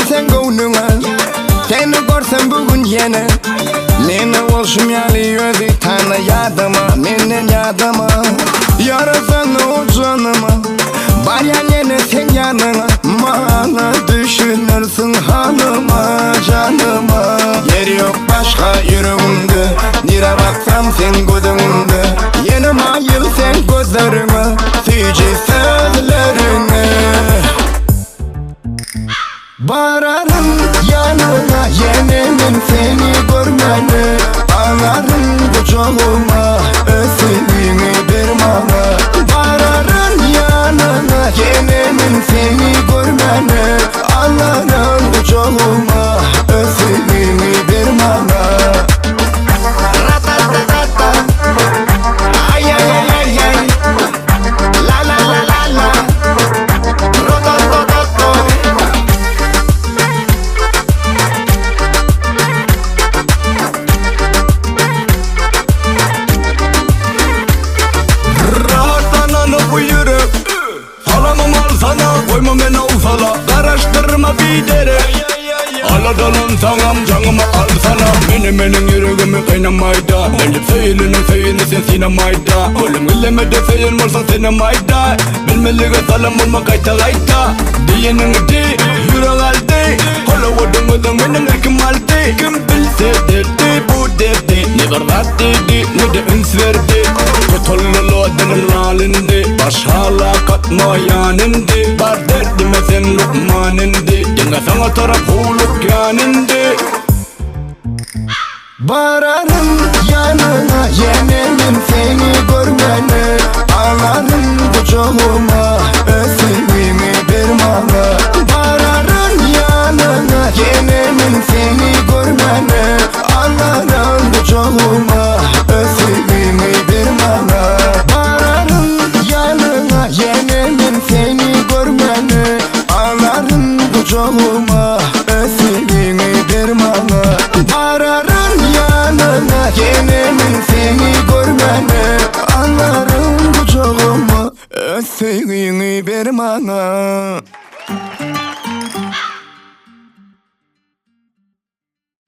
Sen ko'nglimga seni ko'rsam bugun yana meni olshim yali tanıyadımı menden yadımı yarasan o canıma bayan yine sen yanına bana düşünürsün halıma canıma yer yok başka yüreğimde nire baksam sen gözümde yanıma yıl sen gözlerime süyücü sözlerine vararım yanına yenemin seni görmeni ağlarım kucağıma özlediğimi bir bana vararım yanına yenemin seni görmeni ağlarım kucağıma özlediğimi bir bana koyma beni ufala karıştırma bir dere Aladalım tamam canımı al sana Benim yüreğimi kaynamayda Benim söyleni sen sinemayda Oğlum güllemede söylen olsan sinemayda Bilmeliğe salam olma kayta Diyenin di yürek aldı Hollywood'un benim erkim aldı Kim bilse derdi bu derdi Ne kadar dedi ne de üns verdi Kutululu adının halinde Baş hala katma yaninde Var derdime sen lukmaninde Yine sana taraf huluk yaninde vararım yanına yenemin seni görmeni ağlarım kucağıma özlediğimi bir bana vararım yanına yenemin seni görmeni ağlarım kucağıma özlediğimi bir bana vararım yanına yenemin seni görmeni ağlarım kucağıma özlediğimi bir bana vararım yanına yenemin seni görmeni anlarım kucağıma özlediğimi bir bana